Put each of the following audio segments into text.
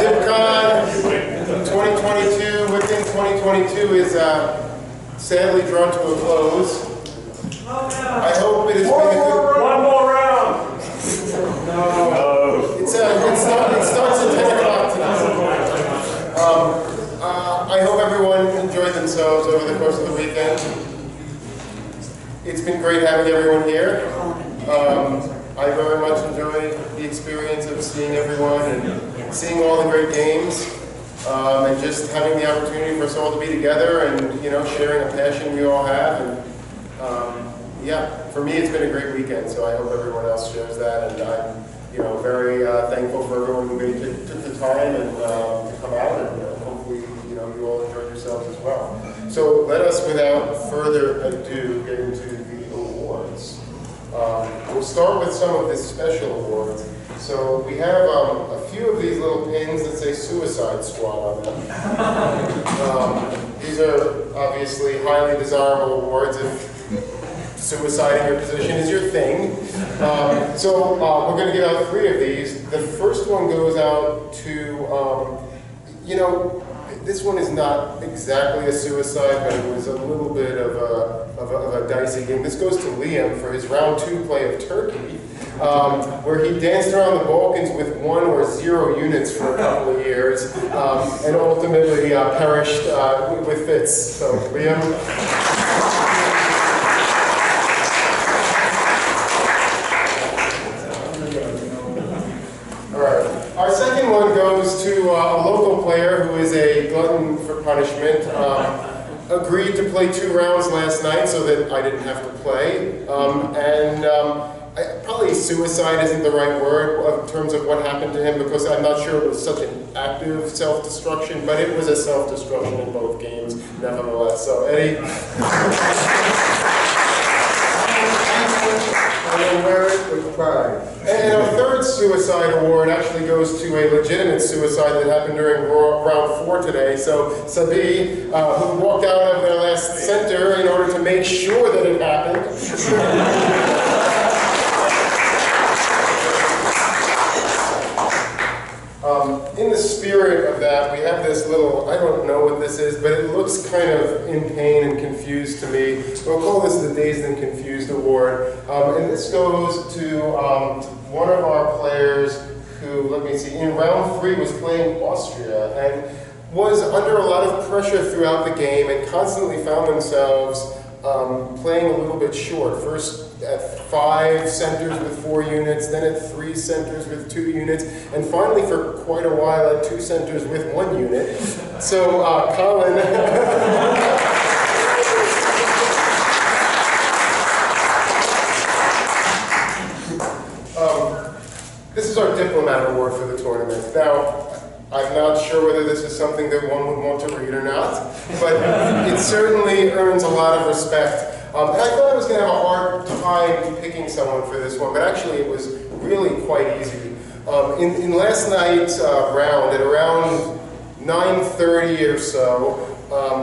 DipCon 2022 within 2022 is sadly drawn to a close. I hope it has been a good... One more round! No. It starts at 10 o'clock tonight. I hope everyone enjoyed themselves over the course of the weekend. It's been great having everyone here. I very much enjoyed the experience of seeing everyone and seeing all the great games, and just having the opportunity for us all to be together and, you know, sharing a passion we all have. And yeah, for me it's been a great weekend, so I hope everyone else shares that. And I'm, you know, very thankful for everyone who took the time and to come out, and hopefully, you know, you all enjoyed yourselves as well. So let us, without further ado, get into the awards. We'll start with some of the special awards. So we have a few of these little pins that say Suicide Squad on them. These are obviously highly desirable awards if suicide in your position is your thing. So we're going to give out 3 of these. The first one goes out to, you know, this one is not exactly a suicide, but it was a little bit of a dicey game. This goes to Liam for his round 2 play of Turkey, where he danced around the Balkans with 1 or 0 units for a couple of years, and ultimately perished with fits. So, Liam. Our second one goes to a local player who is a glutton for punishment. Agreed to play 2 rounds last night so that I didn't have to play. Probably suicide isn't the right word in terms of what happened to him, because I'm not sure it was such an active self-destruction, but it was a self-destruction in both games, nevertheless. So, Eddie. I wear it with pride. And our third suicide award actually goes to a legitimate suicide that happened during round 4 today. So Sabi, who walked out of their last center in order to make sure that it happened. In the spirit of that, we have this little, I don't know what this is, but it looks kind of in pain and confused to me. We'll call this the Dazed and Confused Award. And this goes to one of our players who, let me see, in round 3 was playing Austria and was under a lot of pressure throughout the game and constantly found themselves playing a little bit short. First at 5 centers with 4 units, then at 3 centers with 2 units, and finally for quite a while at 2 centers with 1 unit. So Colin... This is our Diplomat Award for the tournament. Now, I'm not sure whether this is something that one would want to read or not, but it certainly earns a lot of respect. And I thought I was going to have a hard time picking someone for this one, but actually it was really quite easy. In last night's round, at around 9:30 or so,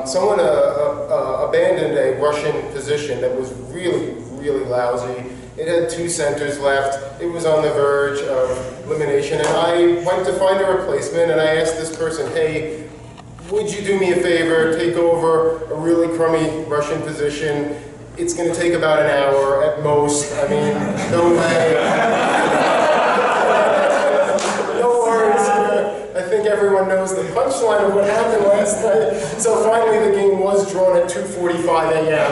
someone abandoned a Russian position that was really, really lousy. It had 2 centers left. It was on the verge of elimination, and I went to find a replacement, and I asked this person, hey, would you do me a favor, take over a really crummy Russian position? It's going to take about an hour at most. I mean, no way. No worries. I think everyone knows the punchline of what happened last night. So finally the game was drawn at 2:45 a.m.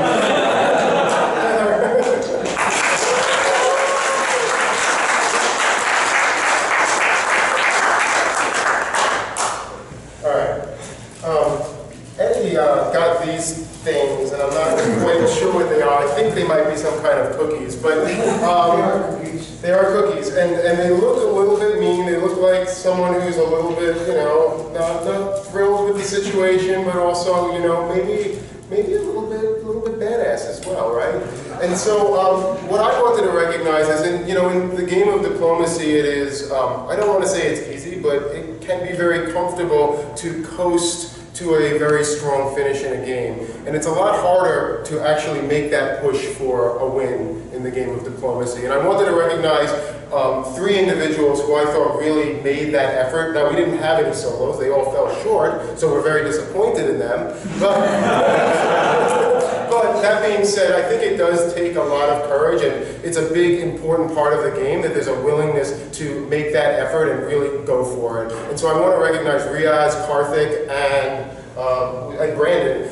Eddie got these things, and I'm not quite sure what they are. I think they might be some kind of cookies, but they are cookies, and they look a little bit mean. They look like someone who's a little bit, you know, not thrilled with the situation, but also, you know, maybe a little bit badass as well, right? And so what I wanted to recognize is, in the game of diplomacy, it is, I don't want to say it's easy, but it can be very comfortable to coast to a very strong finish in a game. And it's a lot harder to actually make that push for a win in the game of diplomacy. And I wanted to recognize 3 individuals who I thought really made that effort. Now, we didn't have any solos. They all fell short, so we're very disappointed in them. But that being said, I think it does take a lot of courage, and it's a big, important part of the game that there's a willingness to make that effort and really go for it. And so I want to recognize Riaz, Karthik, and Brandon,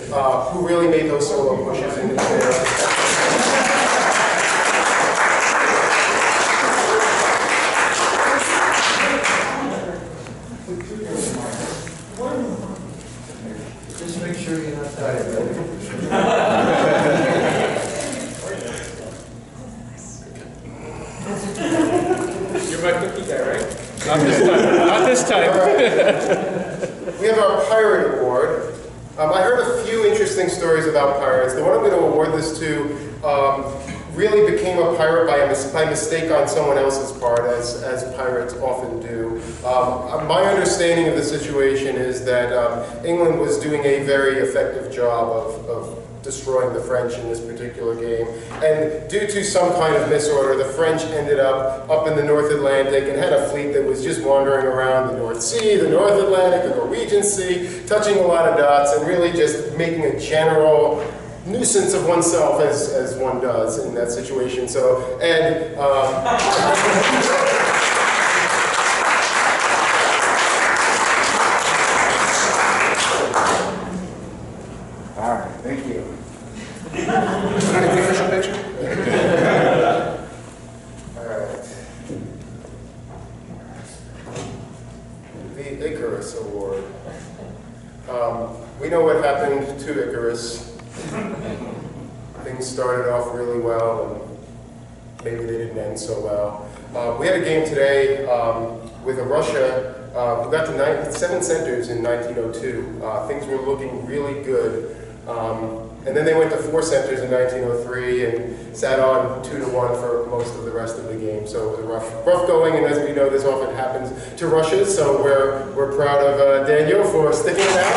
who really made those solo pushes into there. Just make sure you're not tired. You're my cookie guy, right? Not this time. Not this time. Right. We have our Pirate Award. I heard a few interesting stories about pirates. The one I'm going to award this to really became a pirate by mistake on someone else's part, as pirates often do. My understanding of the situation is that England was doing a very effective job of destroying the French in this particular game. And due to some kind of misorder, the French ended up in the North Atlantic and had a fleet that was just wandering around the North Sea, the North Atlantic, the Norwegian Sea, touching a lot of dots and really just making a general nuisance of oneself as one does in that situation. So, and All right, thank you. can I take the official picture? All right. The Icarus Award. We know what happened to Icarus. Things started off really well, and maybe they didn't end so well. We had a game today with Russia who got to 7 centers in 1902. Things were looking really good. And then they went to 4 centers in 1903 and sat on 2-1 for most of the rest of the game. So it was rough going, and as we know, this often happens to Russia. So we're proud of Daniel for sticking it out.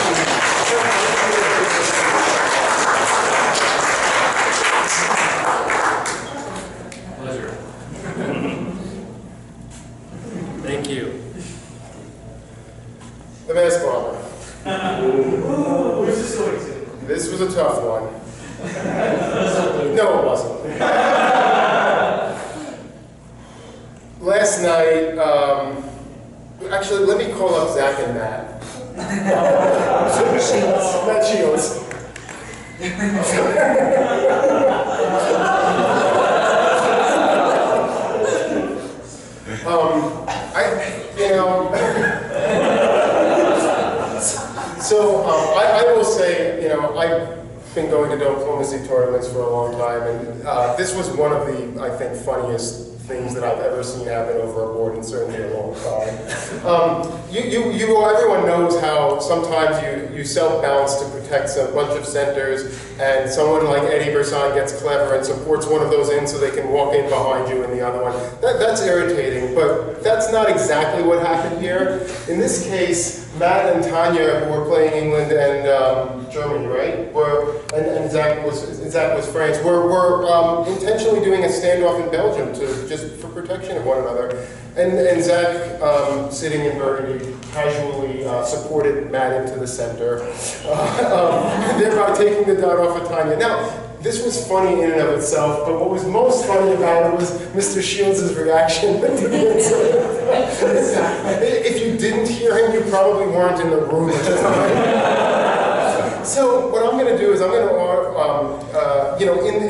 Pleasure. Thank you. The mask bomber. Who's this going to? This was a tough one. No, it wasn't. Last night, actually, let me call up Zach and Matt. Matt Shields. I will say, I've been going to diplomacy tournaments for a long time, and this was one of the, I think, funniest things that I've ever seen happen over a board, and certainly a long time. Everyone knows how sometimes you self-bounce to protect a bunch of centers, and someone like Eddie Bersan gets clever and supports one of those in so they can walk in behind you in the other one. That's irritating, but that's not exactly what happened here. In this case, Matt and Tanya, who were playing England and Germany, right? And Zach was France. Were intentionally doing a standoff in Belgium just for protection of one another. And Zach, sitting in Burgundy, casually supported Matt into the center, thereby taking the dot off of Tanya. Now, this was funny in and of itself, but what was most funny about it was Mr. Shields' reaction to the incident. If you didn't hear him, you probably weren't in the room at the time. So what I'm going to do is I'm going to,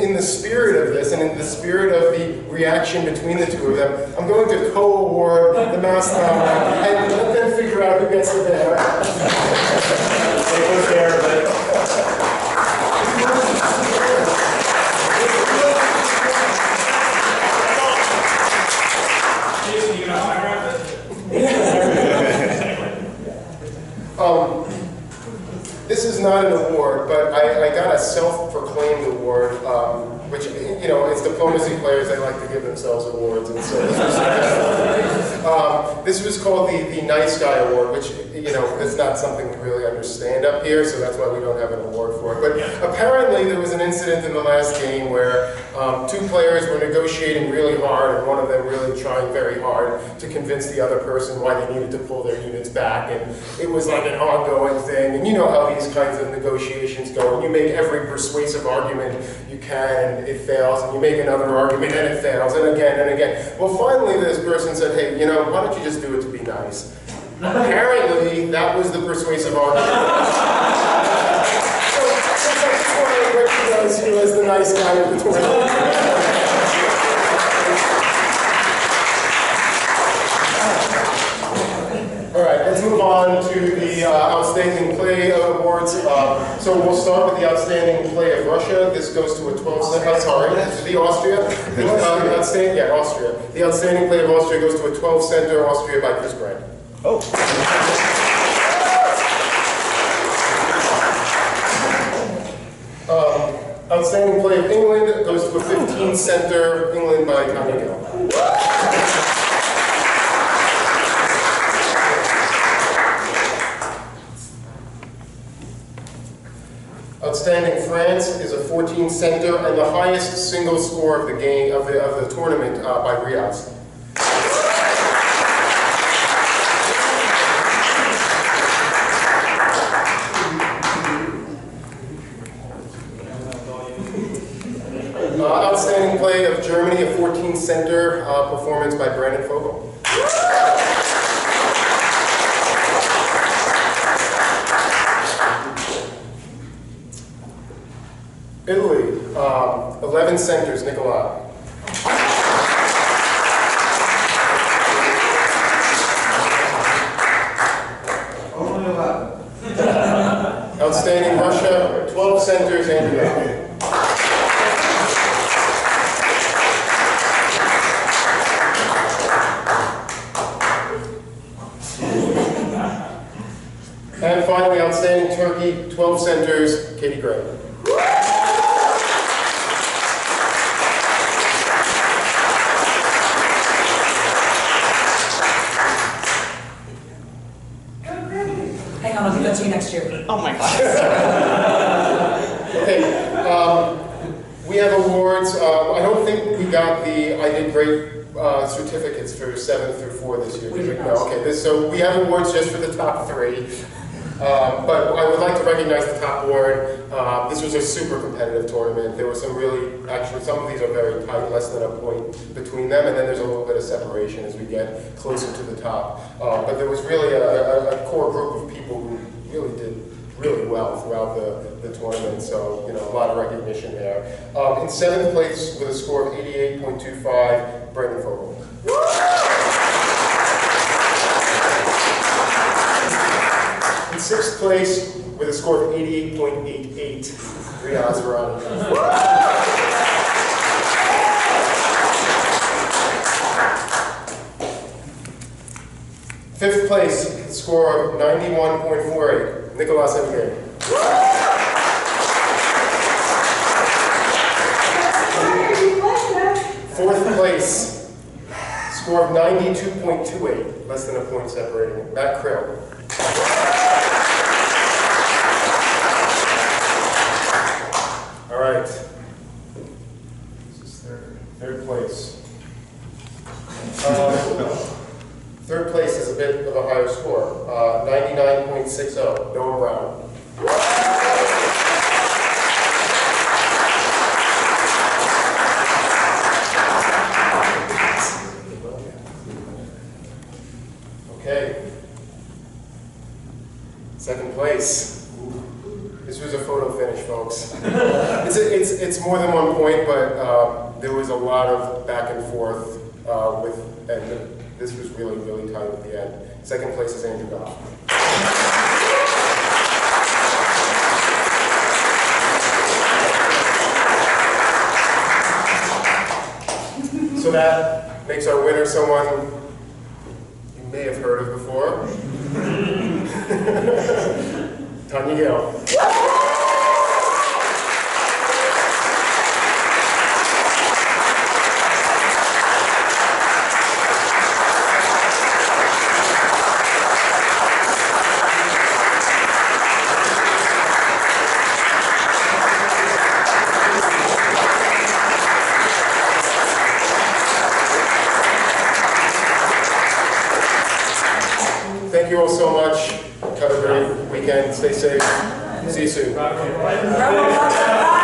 in the spirit of this and in the spirit of the reaction between the two of them, I'm going to co-award the mouse and let them figure out who gets the bear. They was there, but... This is not an award, but I got a self-proclaimed award, which, it's diplomacy players, they like to give themselves awards, and so this was called the Nice Guy Award, which you know, it's not something we really understand up here, so that's why we don't have an award for it. But apparently there was an incident in the last game where 2 players were negotiating really hard, and one of them really trying very hard to convince the other person why they needed to pull their units back, and it was like an ongoing thing. And you know how these kinds of negotiations go, and you make every persuasive argument you can, and it fails, and you make another argument, and it fails, and again, and again. Well, finally this person said, hey, you know, why don't you just do it to be nice? Apparently, that was the persuasive argument. So, since I just want to recognize you as the nice guy of the tournament. All right, let's move on to the Outstanding Play Awards. So we'll start with the Outstanding Play of Russia. This goes to a 12-center, the Austria. Austria. The Outstanding Play of Austria goes to a 12-center, Austria by Chris Brand. Oh. Outstanding Play of England goes to a 15-center, England by Tanya Gill. Outstanding France is a 14-center and the highest single score of the game of the tournament by Riaz. Outstanding Play of Germany, a 14-center performance by Brandon Fogel. Italy, 11 centers, Nicolai. Only 11. Outstanding Russia, 12 centers, Andrew. And finally, Outstanding Turkey, 12 centers, Katie Gray. Hang on, I'll give that to you next year. Oh my God. Okay, we have awards. I don't think we got the I did great certificates for 7 through 4 this year. We did No, not. okay, so we have awards just for the top 3. But I would like to recognize the top award. This was a super competitive tournament. There were some really, actually some of these are very tight, less than a point between them, and then there's a little bit of separation as we get closer to the top. But there was really a core group of people who really did really well throughout the tournament, so you know, a lot of recognition there. In 7th place with a score of 88.25, Brendan Fogel. In 6th place with a score of 88.88, Riaz Varani. 5th place with a score of 91.48, Nicolas Evgeny. 4th place, score of 92.28, less than a point separating it, Matt Krill. All right. This is third place. 3rd place is a bit of a higher score, 99.60, Noah Brown. Okay. 2nd place. This was a photo finish, folks. It's more than 1 point, but there was a lot of back and forth and this was really, really tight at the end. 2nd place is Andrew Goff. So that makes our winner someone you may have heard of before. Tanya Gill. Thank you all so much. Have a great weekend. Stay safe. See you soon. Bravo.